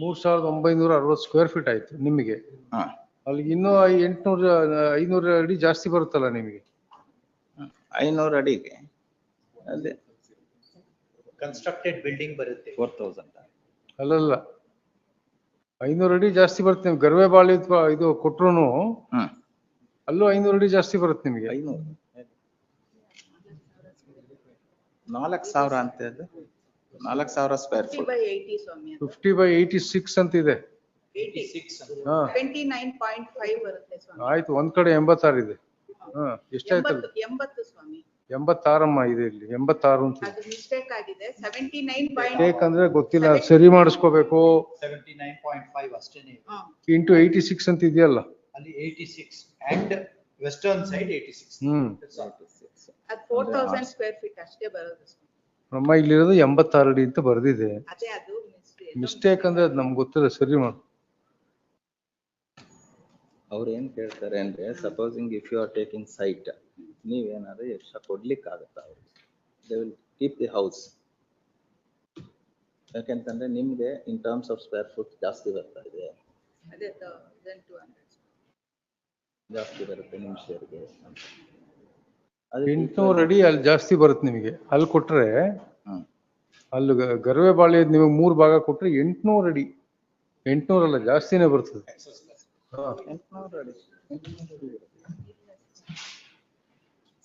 3960 square feet ಆಯ್ತು ನಿಮಗೆ. ಅಲ್ಲಿ ಇನ್ನೂ 500 ಅಡಿ ಜಾಸ್ತಿ ಬರುತ್ತಲ್ಲ ನಿಮಗೆ. 500 ಅಡಿಗೆ ಅದೇ ಕನ್ಸ್ಟ್ರಕ್ಟೆಡ್ ಬಿಲ್ಡಿಂಗ್ ಬರುತ್ತೆ 4000. ಅಲ್ಲಲ್ಲ 500 ಅಡಿ ಜಾಸ್ತಿ ಬರುತ್ತೆ ನಿಮ್ಗೆ. ಗರ್ವೆ ಬಾಳಿ ಇದು ಕೊಟ್ರು ಅಲ್ಲೂ 500 ಅಡಿ ಜಾಸ್ತಿ ಬರುತ್ತೆ ನಿಮಗೆ. 4000 ಅಂತ ಅದು 4000 ಸ್ಕ್ವೇರ್ ಫೀಟ್. 50/86 ಅಂತ ಇದೆ. 29.5 ಬರುತ್ತೆ ಸ್ವಾಮಿ. ಆಯ್ತು, ಒಂದ್ ಕಡೆ 86 ಇದೆ. ಎಷ್ಟಾಯ್ತು? 80 ಸ್ವಾಮಿ. 86 ಇದೆ ಇಲ್ಲಿ. 86 ಅಂತ ಅದು ಮಿಸ್ಟೇಕ್ ಆಗಿದೆ. 79. ಮಿಸ್ಟೇಕ್ ಅಂದ್ರೆ ಗೊತ್ತಿಲ್ಲ, ಸರಿ ಮಾಡಿಸ್ಕೋಬೇಕು. 79.5 ಅಷ್ಟೇನೆ. ಇಂಟು 86 ಅಂತ ಇದೆಯಲ್ಲ ಅಲ್ಲಿ 86 ಅಂಡ್ ವೆಸ್ಟರ್ನ್ ಸೈಡ್ 86. ಅದು 4000 ಸ್ಕ್ವೇರ್ ಫೀಟ್ ಅಷ್ಟೇ ಬರೋದು. ನಮ್ಮ ಇಲ್ಲಿರೋದು 86 ಅಡಿ ಅಂತ ಬರ್ದಿದೆ. ಅದೇ ಅದು ಮಿಸ್ಟೇಕ್ ಅಂದ್ರೆ ಅದು ನಮ್ಗೆ ಗೊತ್ತಿಲ್ಲ, ಸರಿ ಮಾಡು. ಅವ್ರು ಏನ್ ಕೇಳ್ತಾರೆ ಅಂದ್ರೆ, supposing if you are taking site, ನೀವೇನಾದ್ರೂ ಎಕ್ಸ್ಟ್ರಾ ಕೊಡ್ಲಿಕ್ಕೆ ಆಗುತ್ತಾ ಅವ್ರಿಗೆ? They will keep the house. ಯಾಕೆಂತಂದ್ರೆ ನಿಮ್ಗೆ in terms of square foot ಜಾಸ್ತಿ ಬರ್ತಾ ಇದೆ. ಅದೇ 1200 ಜಾಸ್ತಿ ಬರುತ್ತೆ ನಿಮ್ ಶೇರ್ಗೆ. 800 ಅಡಿ ಅಲ್ಲಿ ಜಾಸ್ತಿ ಬರುತ್ತೆ ನಿಮಗೆ. ಅಲ್ಲಿ ಕೊಟ್ರೆ ಅಲ್ಲಿ ಗರ್ವೆ ಬಾಳಿ ನಿಮಗೆ 3 ಭಾಗ ಕೊಟ್ರೆ 800 ಅಡಿ. 800 ಅಲ್ಲ, ಜಾಸ್ತಿನೇ ಬರ್ತದೆ. 800 ಅಡಿ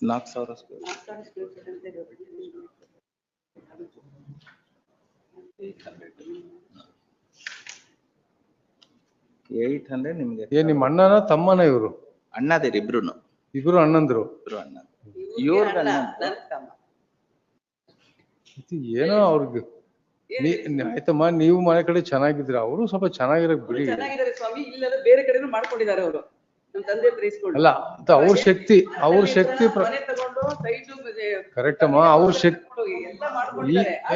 4000 ಸ್ಕ್ವೇರ್. 800 ನಿಮ್ಗೆ. ಏನ್ ನಿಮ್ಮ ಅಣ್ಣನ ತಮ್ಮನ ಇವರು? ಅಣ್ಣದಿರಿ ಇಬ್ರುನು. ಇಬ್ರು ಅಣ್ಣಂದ್ರು. ಅಣ್ಣ ಇವ್ರ ಏನೋ ಅವ್ರಿಗೆ ಆಯ್ತಮ್ಮ, ನೀವು ಮನೆ ಕಡೆ ಚೆನ್ನಾಗಿದ್ರ, ಅವರು ಸ್ವಲ್ಪ ಚೆನ್ನಾಗಿರಕ್ ಬಿಡಿ. ಸ್ವಾಮಿ, ಇಲ್ಲದ ಬೇರೆ ಕಡೆನೂ ಮಾಡ್ಕೊಂಡಿದ್ದಾರೆ ಅವರು. ನಮ್ಮ ತಂದೆ ಅಲ್ಲ, ಅವ್ರ ಶಕ್ತಿ ಕರೆಕ್ಟ್ ಅಮ್ಮ, ಅವ್ರ ಶಕ್ತಿ.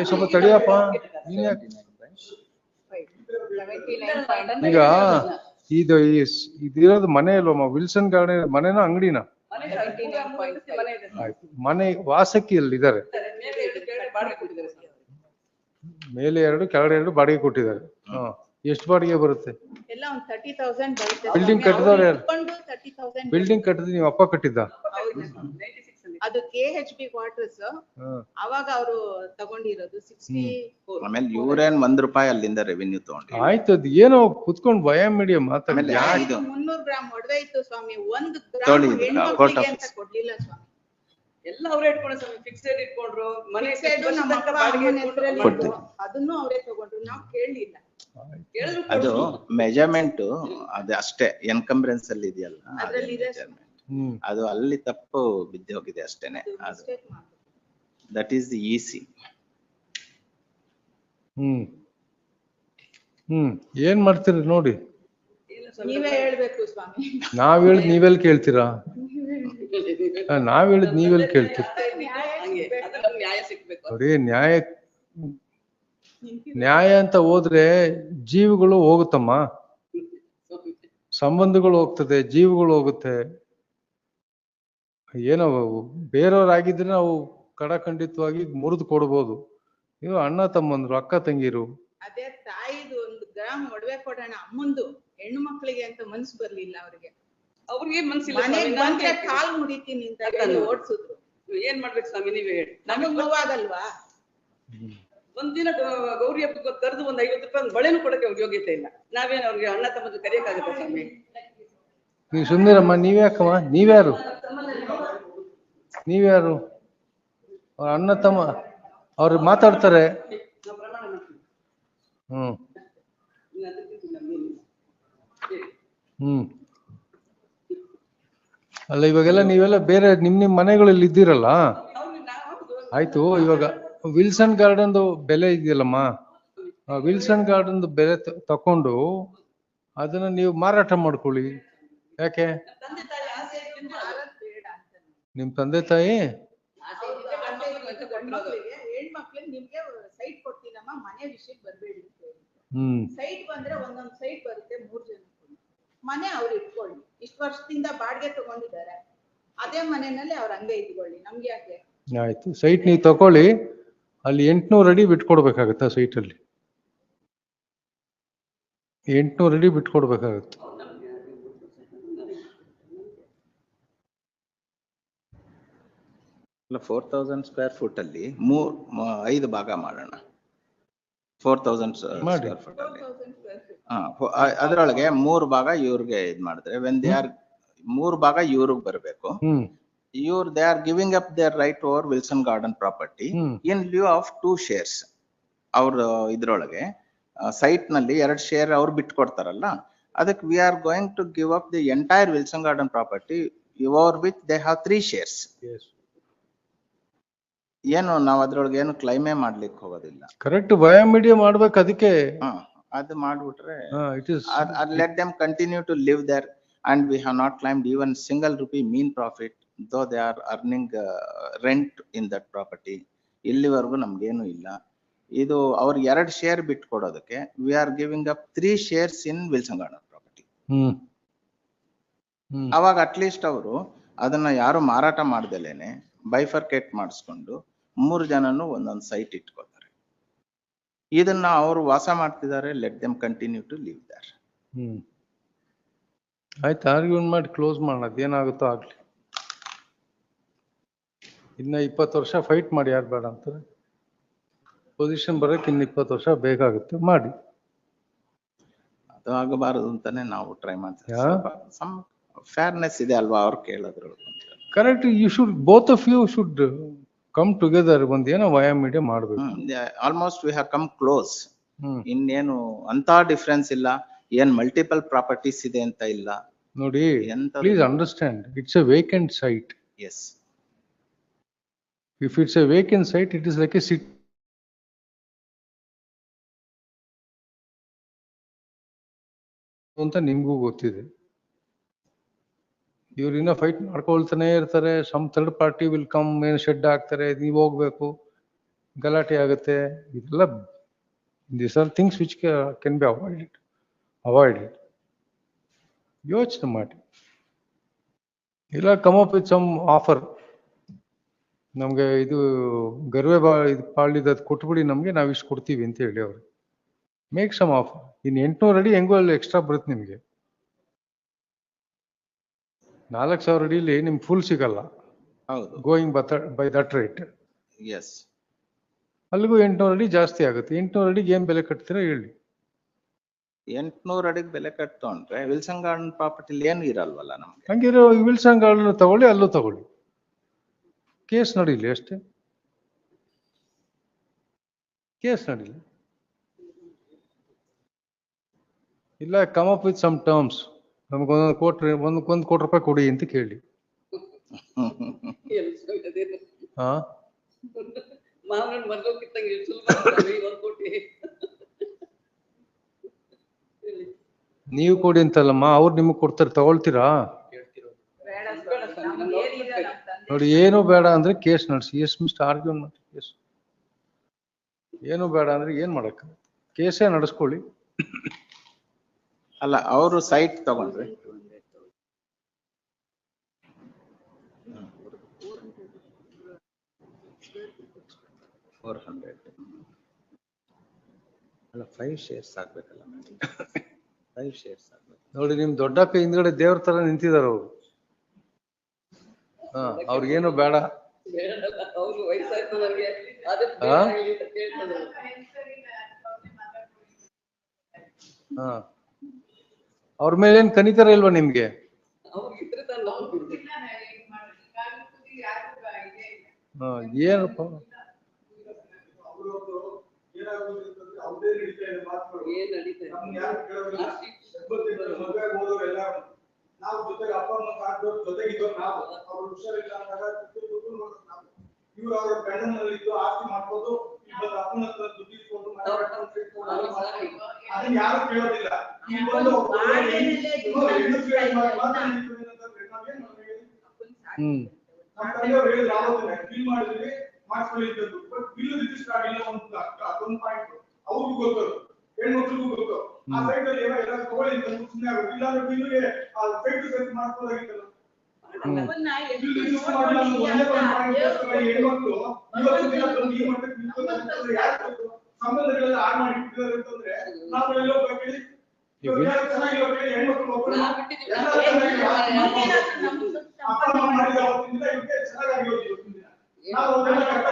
ಸ್ವಲ್ಪ ತಡಿಯಪ್ಪ, ಈಗ ಇದಿರೋದು ಮನೆ ಅಲ್ವಮ್ಮ? ವಿಲ್ಸನ್ ಗಾರ್ಡನ್ ಮನೆನ ಅಂಗಡಿನ? ಆಯ್ತು, ಮನೆ ವಾಸಕ್ಕೆ ಇದ್ದಾರೆ. ಮೇಲೆ 2 ಕೆಳಗಡೆ 2 ಬಾಡಿಗೆ ಕೊಟ್ಟಿದ್ದಾರೆ. ಎಷ್ಟು ಬಾಡಿಗೆ ಬರುತ್ತೆ? ಎಲ್ಲ ಒಂದು 30,000 ಬರುತ್ತೆ. ಬಿಲ್ಡಿಂಗ್ ಕಟ್ಟಿದವ್ರು ಯಾರು? ಬಿಲ್ಡಿಂಗ್ ಕಟ್ಟಿದ್ ನೀವು ಅಪ್ಪ ಕಟ್ಟಿದ್ದ? ಅದು KHB ಕ್ವಾರ್ಟರ್ಸ್. ಅವಾಗ ಅವರು ತಗೊಂಡಿರೋದು 64. ಆಮೇಲೆ ಇವ್ರೇನ್ ₹1 ಅಲ್ಲಿಂದ ರೆವಿನ್ಯೂ ತಗೊಂಡಿ. ಆಯ್ತು, ಅದು ಏನೋ ಕುತ್ಕೊಂಡು ಭಯ ಮೀಡಿಯಾ ಮಾತಾಡಿ. 300 ಗ್ರಾಮ್ ಒಡವೆ ಇತ್ತು ಸ್ವಾಮಿ. 1 ಗ್ರಾಮ್ ಹೆಣ್ಮಕ್ಳಿಗೆ ಅಂತ ಕೊಡ್ಲಿಲ್ಲ ಸ್ವಾಮಿ. ಎಲ್ಲ ಅವರೇ ಇಟ್ಕೊಂಡು ಸ್ವಾಮಿ, ಫಿಕ್ಸೆಡ್ ಇಟ್ಕೊಂಡ್ರು. ಮನೆ ಅದನ್ನು ಅವರೇ ತಗೊಂಡ್ರು, ನಾವು ಕೇಳಲಿಲ್ಲ. ಅದು ಮೆಜರ್ಮೆಂಟ್ ಅದು ಅಷ್ಟೇ, ಎನ್ಕಂಬ್ರೆನ್ಸ್ ಅಲ್ಲಿ ಇದೆಯಲ್ಲ, ಅದು ಅಲ್ಲಿ ತಪ್ಪು ಬಿದ್ದು ಹೋಗಿದೆ ಅಷ್ಟೇನೆ. ಅದು ದಟ್ ಈಸ್ ದಿ ಈಸಿ. ಏನ್ ಮಾಡ್ತೀರಿ ನೋಡಿ? ನೀವೇ ಹೇಳ್ಬೇಕು ಸ್ವಾಮಿ. ನಾವ್ ಹೇಳಿದ್ ನೀವೆಲ್ಲಿ ಕೇಳ್ತೀರಾ? ನಾವ್ ಹೇಳಿದ್ ನೀವೆಲ್ಲಿ ಕೇಳ್ತೀರ? ನೋಡಿ, ನ್ಯಾಯ ಅಂತ ಹೋದ್ರೆ ಜೀವಗಳು ಹೋಗುತ್ತಮ್ಮ, ಸಂಬಂಧಗಳು ಹೋಗ್ತದೆ, ಜೀವಗಳು ಹೋಗುತ್ತೆ. ಏನೋ ಬೇರೆಯವ್ರಾಗಿದ್ರೆ ನಾವು ಖಂಡಿತವಾಗಿ ಮುರಿದು ಕೊಡ್ಬೋದು. ಇವು ಅಣ್ಣ ತಮ್ಮಂದ್ರು, ಅಕ್ಕ ತಂಗಿರು. ಅದೇ ತಾಯಿದು 1 ಗ್ರಾಮ್ ಒಡವೆ ಕೊಡೋಣ ಅಮ್ಮಂದು, ಹೆಣ್ಣು ಮಕ್ಕಳಿಗೆ ಅಂತ ಮನ್ಸು ಬರ್ಲಿಲ್ಲ ಅವ್ರಿಗೆ. ಅವ್ರಿಗೆ ಮನ್ಸಿಲ್ಲ. ಕಾಲ್ ಮುರಿತೀನಿ ಅಂತ ಓಡ್ಸಿದ್ರು. ಏನ್ ಮಾಡ್ಬೇಕು ಸ್ವಾಮಿ ನೀವೇ ಹೇಳಿ? ನಮಗ್ ನೋವಾಗಲ್ವಾ? ಒಂದಿನ ಗೌರಿ ಹಬ್ಬಕ್ಕೆ ಕರೆದು ಒಂದು ₹50 ಬಳೆನೂ ಕೊಡಕ್ಕೆ ಅವ್ರಿಗೆ ಯೋಗ್ಯತೆ ಇಲ್ಲ. ನಾವೇನು ಅವ್ರಿಗೆ ಅಣ್ಣ ತಮ್ಮದು ಕರೆಯಕ್ಕಾಗತ್ತ ಸ್ವಾಮಿ? ನೀವು ಸುಮ್ಮನಿರಮ್ಮ. ನೀವ್ಯಾಕಮ್ಮ? ನೀವ್ಯಾರು? ಅವ್ರ ಅಣ್ಣ ತಮ್ಮ ಅವ್ರು ಮಾತಾಡ್ತಾರೆ. ಅಲ್ಲ, ಇವಾಗೆಲ್ಲ ನೀವೆಲ್ಲ ಬೇರೆ ನಿಮ್ ಮನೆಗಳಲ್ಲಿ ಇದ್ದೀರಲ್ಲ. ಆಯ್ತು, ಇವಾಗ ವಿಲ್ಸನ್ ಗಾರ್ಡನ್ ಬೆಲೆ ಇದೆಯಲ್ಲಮ್ಮ, ವಿಲ್ಸನ್ ಗಾರ್ಡನ್ ಬೆಲೆ ತಕೊಂಡು ಅದನ್ನ ನೀವು ಮಾರಾಟ ಮಾಡ್ಕೊಳ್ಳಿ. ಯಾಕೆ? ನಿಮ್ ತಂದೆ ತಾಯಿ ಹೆಣ್ಮಕ್ಳಿಗೆ ನಿಮ್ಗೆ ಸೈಟ್ ಕೊಡ್ತೀನಮ್ಮ, ಮನೆ ವಿಷಯಕ್ಕೆ ಬರ್ಬೇಡಿ. ಸೈಟ್ ಬಂದ್ರೆ ಒಂದೊಂದು ಸೈಟ್ ಬರುತ್ತೆ 3 ಜನ. ಮನೆ ಅವ್ರು ಇಟ್ಕೊಳ್ಳಿ. ಇಷ್ಟು ವರ್ಷದಿಂದ ಬಾಡಿಗೆ ತಗೊಂಡಿದ್ದಾರೆ, ಅದೇ ಮನೆಯಲ್ಲಿ ಅವ್ರ ಹಂಗೆ ಇಟ್ಕೊಳ್ಳಿ, ನಮ್ಗೆ ಯಾಕೆ? ಆಯ್ತು, ಸೈಟ್ ನೀವು ತಕೊಳ್ಳಿ. ಅಲ್ಲಿ 800 ಅಡಿ ಬಿಟ್ಕೊಡ್ಬೇಕಾಗತ್ತಾ ಸೈಟ್ ಅಲ್ಲಿ? 800 ಅಡಿ ಬಿಟ್ಕೊಡ್ಬೇಕಾಗುತ್ತೆ. ಇಲ್ಲ 4000 ಸ್ಕ್ವೇರ್ ಫುಟ್ ಅಲ್ಲಿ 5 ಭಾಗ ಮಾಡೋಣ. 4000 ಮಾಡಿ. ಸ್ಕ್ವೇರ್ ಫುಟ್ ಅಲ್ಲಿ ಅದರೊಳಗೆ 3 ಭಾಗ ಇವ್ರಿಗೆ ಇದ್ ಮಾಡಿದ್ರೆ ವೆನ್ ದೇ ಆರ್ 3 ಭಾಗ ಇವ್ರಿಗೆ ಬರಬೇಕು. they are giving up their right over Wilson Garden property in lieu of 2 shares. ಅವ್ರ ಇದ್ರೊಳಗೆ ಸೈಟ್ ನಲ್ಲಿ 2 ಶೇರ್ ಅವ್ರು ಬಿಟ್ಕೊಡ್ತಾರಲ್ಲ, ಅದಕ್ಕೆ we are going to give up the entire Wilson Garden property over which they have 3 shares. ಏನು ನಾವ್ ಅದ್ರೊಳಗೆ ಏನು ಕ್ಲೈಮೇ ಮಾಡ್ಲಿಕ್ಕೆ ಹೋಗೋದಿಲ್ಲ. ಕರೆಕ್ಟ್, ವಯಾ ಮೀಡಿಯಾ ಮಾಡ್ಬೇಕು ಅದಕ್ಕೆ. ಅದು ಮಾಡ್ಬಿಟ್ರೆ it is let them continue to live there and we have not claimed even single rupee mean profit though they are earning rent in that property. ಇಲ್ಲಿವರೆಗೂ ನಮ್ಗೇನು ಇಲ್ಲ. ಇದು ಅವ್ರ 2 share ಬಿಟ್ಕೊಡೋದಕ್ಕೆ we are giving up 3 shares in Wilson Garden property. ಅವಾಗ at least ಅವರು ಅದನ್ನ ಯಾರು ಮಾರಾಟ ಮಾಡ್ದಲೇನೆ ಬೈಫರ್ಕೇಟ್ ಮಾಡಿಸ್ಕೊಂಡು 3 ಜನನು ಒಂದೊಂದು ಸೈಟ್ ಇಟ್ಕೋತಾರೆ. ಇದನ್ನ ಅವರು ವಾಸ ಮಾಡ್ತಿದ್ದಾರೆ. Let them continue to live there. ಆಯ್ತು, ಆರ್ಗ್ಯೂಮೆಂಟ್ ಮಾಡಿ ಕ್ಲೋಸ್ ಮಾಡೋದು, ಏನಾಗುತ್ತೋ ಆಗ್ಲಿ. ಇನ್ನ 20 ವರ್ಷ ಫೈಟ್ ಮಾಡಿ, ಯಾರು ಬೇಡ ಅಂತಾರೆ. ಪೊಸಿಷನ್ ಬರಕ್ಕೆ ಇನ್ನು 20 ವರ್ಷ ಬೇಕಾಗುತ್ತೆ, ಮಾಡಿ. ಅದು ಆಗಬಾರದು ಅಂತಾನೆ ನಾವು ಟ್ರೈ ಮಾಡ್ತೀವಿ. ಸಮ್ ಫೇರ್ನೆಸ್ ಇದೆ ಅಲ್ವಾ ಅವ್ರು ಕೇಳಿದ್ರು. Correct, you should both of you should come together. ಒಂದ್ ಏನೋ ವಯಾ ಮೀಡಿಯಾ ಮಾಡ್ಬೇಕು. Almost we have come close. ಇನ್ನೇನು ಅಂತ ಡಿಫರೆನ್ಸ್ ಇಲ್ಲ, ಏನ್ ಮಲ್ಟಿಪಲ್ ಪ್ರಾಪರ್ಟೀಸ್ ಇದೆ ಅಂತ ಇಲ್ಲ. ನೋಡಿ, please understand, it's a vacant site. Yes, if it's a vacant site, it is like a city ಅಂತ ನಿಮ್ಗೂ ಗೊತ್ತಿದೆ. ಇವ್ರು ಇನ್ನ ಫೈಟ್ ಮಾಡ್ಕೊಳ್ತಾನೆ ಇರ್ತಾರೆ. Some third party will come, ಏನ್ ಶೆಡ್ ಹಾಕ್ತಾರೆ, ನೀವ್ ಹೋಗ್ಬೇಕು, ಗಲಾಟೆ ಆಗುತ್ತೆ. ಇದೆಲ್ಲ these are things which can be avoided. ಯೋಚನೆ ಮಾಡಿ, ಇಲ್ಲ come up with some offer. ನಮ್ಗೆ ಇದು ಗರ್ವೆ ಪಾಳಿದ ಕೊಟ್ಬಿಡಿ, ನಮ್ಗೆ ನಾವ್ ಇಷ್ಟು ಕೊಡ್ತೀವಿ ಅಂತ ಹೇಳಿ ಅವ್ರು ಮೇಕ್ ಸಮ್ ಆಫರ್. ಇನ್ 800 ಅಡಿ ಹೆಂಗೋ ಅಲ್ಲಿ ಎಕ್ಸ್ಟ್ರಾ ಬರುತ್ತೆ ನಿಮ್ಗೆ. 4000 ಅಡಿಲಿ ನಿಮ್ಗೆ ಫುಲ್ ಸಿಗಲ್ಲ. ಹೌದು, going by that rate. Yes, ಅಲ್ಲಿಗೂ 800 ಅಡಿ ಜಾಸ್ತಿ ಆಗುತ್ತೆ. 800 ಅಡಿಗೆ ಏನ್ ಬೆಲೆ ಕಟ್ತೀರಾ ಹೇಳಿ. 800 ಅಡಿಗೆ ಬೆಲೆ ಕಟ್ಕೊಂಡ್ರೆ ವಿಲ್ಸನ್ ಗಾರ್ಡನ್ ಪ್ರಾಪರ್ಟಿ ಏನು ಇರಲ್ವಲ್ಲ ನಮ್ಗೆ. ಹಂಗಿರೋ ವಿಲ್ಸನ್ ಗಾರ್ಡನ್ ತಗೊಳ್ಳಿ, ಅಲ್ಲೂ ತಗೊಳ್ಳಿ, ಕೇಸ್ ನಡೀಲಿ ಅಷ್ಟೇ. ಕೇಸ್ ನಡೀಲಿ. ಇಲ್ಲ come up with some terms, ನಮ್ಗೆ ಒಂದ್ ಕೋಟಿ ರೂಪಾಯಿ ಕೊಡಿ ಅಂತ ಕೇಳಿ. ಹಾ, ಮಾವನ ಮರ್ಗೋಕಿತ್ತಂಗೆ ಸುಲಭ 1 ಕೋಟಿ ನೀವು ಕೊಡಿ ಅಂತಲ್ಲಮ್ಮ, ಅವ್ರು ನಿಮಗ್ ಕೊಡ್ತಾರೆ, ತಗೊಳ್ತೀರಾ? ನೋಡಿ, ಏನು ಬೇಡ ಅಂದ್ರೆ ಕೇಸ್ ನಡೆಸಿ. ಎಸ್ ಮಿಸ್ಟರ್ ಆರ್ಗ್ಯೂನ್ ಮಾಡಿ ಕೇಸ್. ಏನು ಬೇಡ ಅಂದ್ರೆ ಏನ್ ಮಾಡಕ್ಕ, ಕೇಸೇ ನಡೆಸ್ಕೊಳ್ಳಿ. ಅಲ್ಲ, ಅವರು ಸೈಟ್ ತಗೊಂಡ್ರೆ 400 ಅಲ್ಲ 5 ಶೇರ್ಸ್ ಆಗ್ಬೇಕಲ್ಲ. 5 ಶೇರ್ಸ್ ಆಗ್ಬೇಕು. ನೋಡಿ, ನಿಮ್ ದೊಡ್ಡಕ್ಕ ಹಿಂದ್ಗಡೆ ದೇವ್ರ ತರ ನಿಂತಿದಾರ ಅವ್ರು. ಅವ್ರಿಗೇನು ಬೇಡ. ಅವ್ರು ವಯಸ್ಸಾಯ್ತು ನನಗೆ, ಅದಕ್ಕೆ ಅವ್ರ ಮೇಲೆ ಏನ್ ಕನಿಕರ ಇಲ್ವಾ ನಿಮ್ಗೆ? ಏನಪ್ಪ ನಾವು ಜೊತೆಗೆ ಅಪ್ಪ ಅಮ್ಮ ಸಾಕಿದವ್ರು ಜೊತೆಗಿದ್ದವ್ರು ನಾವು. ಅವ್ರ ಹುಷಾರಿಲ್ಲ ಅಂದಾಗ ಇವ್ರು ಅವ್ರ ಗಂಡನಲ್ಲಿ ಇದ್ದು ಆಸ್ತಿ ಮಾಡ್ಬೋದು, ಇವತ್ತು ಅಪ್ಪನ ಹತ್ರ ದುಡ್ಡು ಇಸ್ಕೊಂಡು ಅದನ್ನ ಯಾರು ಕೇಳೋದಿಲ್ಲ. ನಮ್ಮ ತಂದೆಯವ್ರು ಹೇಳಿದ್ರು, ಆಗೋದಿಲ್ಲ ಬಿಲ್ ಮಾಡಿದ್ವಿ ಮಾಡಿಸ್ಕೊಳ್ಳಿ ಇದ್ದದ್ದು. ಬಟ್ ಬಿಲ್ ರಿಜಿಸ್ಟರ್ ಆಗಿಲ್ಲ ಅಂತ ಅದೊಂದು ಪಾಯಿಂಟ್ ಅವ್ರಿಗೂ ಗೊತ್ತದು, ಹೆಣ್ಮಕ್ಳಿಗೂ ಗೊತ್ತು. ಆ ಸೈಡ್ ಅಲ್ಲಿ ಏನೋ ಎಲ್ಲ ತಗೊಳ್ಳಿ ಅಂತ ಸುಮ್ಮನೆ ಆಗುತ್ತೆ. ಇಲ್ಲಾಂದ್ರೆ ಬಿಲ್ಗೆ ಆ ಸೈಟ್ ಸೆಟ್ ಮಾಡ್ಕೊಳ್ಳೋದಾಗಿತ್ತಲ್ಲ. ಹೆಣ್ಮಕ್ಳು ಇವತ್ತು ದಿನ ಈ ಮಟ್ಟಕ್ಕೆ ಯಾರು ಸಂಬಂಧಗಳೆಲ್ಲ ಹಾಳು ಮಾಡಿ ಇಟ್ಟಿದ್ದಾರೆ ಅಂತಂದ್ರೆ ನಾವು ಎಲ್ಲೋ ಕೇಳಿ ಈ ವಿಲ್- ಚೆನ್ನಾಗಿರೋ ಕಡೆ ಹೆಣ್ಮಕ್ಳು ಒಬ್ಬರು ನಾವ್ ಬಿಟ್ಟಿದೀವಿ. ಎಲ್ಲ ನಾವ್ ಚೆನ್ನಾಗಿರೋ ನೀವೇನಾದ್ರೂ ನಮ್ಗೆ ಸ್ವಲ್ಪ ಅಪ್ಪ ಅಮ್ಮ ಮಾಡಿದ ಅವತ್ತಿಂದ ಇವಕ್ಕೆ ಚೆನ್ನಾಗಿರೋದು ಇವತ್ತಿನ ದಿನ. ನಾವು ಒಂದೆಲ್ಲ ಕಷ್ಟಪಟ್ಟು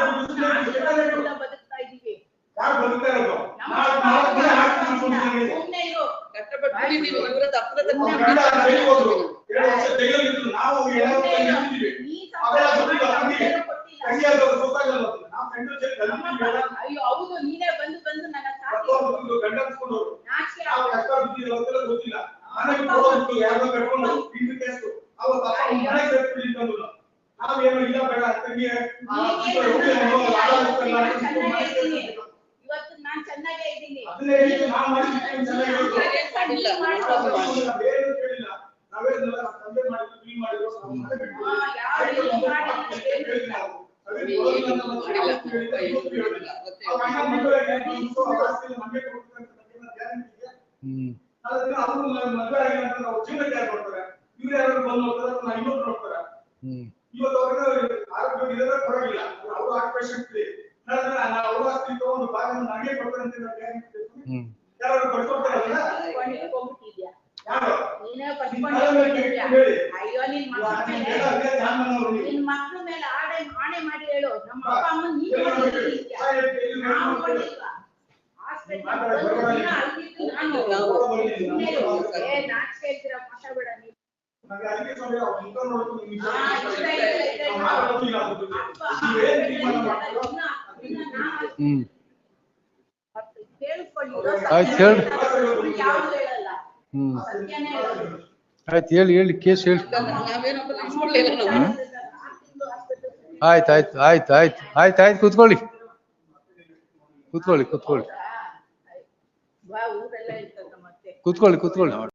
ಆಶೀರ್ವಾದದಿಂದ ಬದುಕ್ತಾ ಇದೀವಿ. ಯಾರು ಬದುಕ್ತಾ ಇರೋದು? ನಮ್ಮ ನಾವು ಅಪ್ಪ ನಾವು ಅಮ್ಮ ಮನೆ ಹಾಕಿ ಮಾಡ್ತಿಲ್ಲ. ಮಾಡ್ಕೊಂಡಿದ್ದೀವಿ. ಸುಮ್ನೆ ಇರು. ಕಷ್ಟಪಟ್ಟು ದುಡಿದೀವಿ. ಇವ್ರದ್ದು ಅಪ್ಪದ ಅವ್ರ ಗಂಡ ಜೈಲಿಗೆ ಹೋದ್ರು. 2 ವರ್ಷ ಜೈಲಲ್ಲಿದ್ರು. ನಾವು 2 ವರ್ಷ ನಿಂತಿದ್ದೀವಿ. ನೀ ಅವೆಲ್ಲ ಸಂಪಾದನೆ ದುಡ್ಡು ಮಾಡಿ ತಂಗಿ ಕೊಟ್ಟಿಲ್ಲ. ತಂಗಿ ಆದವ್ರು ಗೊತ್ತಾಗಲ್ಲ ಅವ್ರಿಗೆ. ನಾವು ಗಂಡ ಜೈಲಿಗೆ ನಮ್ಮ ಕಲಿತೀವಿ. ಅಪ್ಪ- ಅಯ್ಯೋ ಹೌದು ನೀನೇ ಬಂದು ಬಂದು ನನ್ನ ಮತ್ತೊಂದು ಗಂಡ ಅನ್ಸ್ಕೊಂಡವ್ರು. ನಾಚಿಕೆ ನಾವು ಆಗುತ್ತೆ. ಕಷ್ಟ ಬಿದ್ದಿಲ್ಲ ಅಂತೆಲ್ಲ ಗೊತ್ತಿಲ್ಲ. ಮನೆಗೆ ಹೋಗ್ಬಿಟ್ಟು ಯಾರೋ ಕರ್ಕೊಂಡು ಇಂದು ಕೇಸು ಅವತ್ತು ಅಪ್ಪ ಮನೆಗೆ ಸೇರ್ಬಿಡಿ ಅಂತಂದ್ರು. ನಾವೇನು ಇಲ್ಲ ಬೇಡ ತಂಗಿ ಇವತ್ತು ನಾನ್ ಚೆನ್ನಾಗೇ ಇದ್ದೀನಿ. ಅದನ್ನೇ ಹೇಳಿದ್ದು ನಾವು ಮಾಡಿದ್ದು ಚೆನ್ನಾಗಿರೋದು. ಏನ್ ಮಾಡಿಲ್ಲ. ಬೇರೆ ಕೇಳಿಲ್ಲ. ನಾವೇನೆಲ್ಲ ತಂದೆ ಮಾಡಿದ್ದು ಕ್ಲೀನ್ ಮಾಡಿದ್ರು ನಾವು ಮನೆ ಬಿಟ್ಟು ಯಾರು ಏನು ಮಾಡಿಲ್ಲ ಹೇಳಿದ್ದು ನಾವು. ಅದೇ ಏನು ನಮ್ಮ ಮಾಡಿಲ್ಲ. ಹೇಳಿದ್ದು ಏನು ಇವತ್ತು ಹೇಳಿಲ್ಲ. ಮತ್ತೆ ಆ ಅಣ್ಣ ಮದುವೆ ಆಗಿದ್ದು ಆ ಆಸ್ತಿನ ನಮಗೆ ಕೊಡ್ತಾರೆ ಅಂತ ನಮಗೆ ಗ್ಯಾರಂಟಿ ಇದೆ. ಅದನ್ನ ಅವರು ಮದುವೆ ಆಗಿಲ್ಲ ಅಂತ ನಾವು ಜೀವನಕ್ಕೆ ಯಾರು ಕೊಡ್ತಾರೆ? ಇವ್ರು ಯಾರು ಬಂದು ನೋಡ್ತಾರೆ ಅಥವಾ ಇನ್ನೊಬ್ರು ನೋಡ್ತಾರೆ? ಇವತ್ತು ಅವ್ರಿಗೆ ಆರೋಗ್ಯ ಇದ್ರೆ ಪರವಾಗಿಲ್ಲ. ಅವರು ಆಕ್ಯುಪೇಷನ್ ನಾಳೆ ಅವ್ರ ಆಸ್ತಿ ತಗೊಂಡು ಭಾಗನ ನನಗೆ ಕೊಡ್ತಾರೆ ಅಂತ ಗ್ಯಾರಂಟಿ ಇದೆ. ಯಾರು ಬರ್ಕೊಡ್ತಾರೆ ಅದನ್ನ? ಹೋಗ್ಬಿಟ್ಟಿದ್ಯಾ ಯಾರು? ನೀನೇ ಹೇಳಿ. ಅಯ್ಯೋ ನಿನ್ ಮಕ್ಳ ಮೇಲೆ ಆಣೆ ಮಾಡಿ ಹೇಳು. ನಮ್ಮ ಅಪ್ಪ ಅಮ್ಮ ನೀನ್ ನೋಡಿದ್ಯಾ? ನಾವು ನೋಡಿಲ್ವಾ? ಅಲ್ಲಿದ್ದು ನಾನು ಸುಮ್ನೆ ಇರು. ನಾಚಿಕೆ ಇದ್ದೀರಾ ಮಾತಾಡ್ಬೇಡ ನೀನು. ನನಗೆ ಅದಕ್ಕೆ ಸ್ವಾಮಿ ಅವ್ರ ಮುಖ ನೋಡ್ಕೊಂಡು ನಿಮ್ಗೆ ಇದೆ. ನಾವು ಗೊತ್ತಿಲ್ಲ ಅದು. ಅಪ್ಪ ನೀವೇನ್ ತೀರ್ಮಾನ ಮಾಡ್ತೀರೋ? ಕೇಳಿಸ್ಕೊಳ್ಳಿ. ಆಯ್ತು, ಹೇಳು. ಯಾವ್ದು ಹೇಳಲ್ಲ. ಸತ್ಯನೇ ಹೇಳೋದು. ಆಯ್ತು, ಹೇಳಿ ಕೇಸ್ ಹೇಳಿ. ನಾವೇನಪ್ಪ ಇಸ್ಕೊಳ್ಳಿಲ್ಲ ನಾವು. ಆಯ್ತು ಕೂತ್ಕೊಳ್ಳಿ. ಊರೆಲ್ಲ ಇರ್ತದ ಮತ್ತೆ. ಕೂತ್ಕೊಳ್ಳಿ.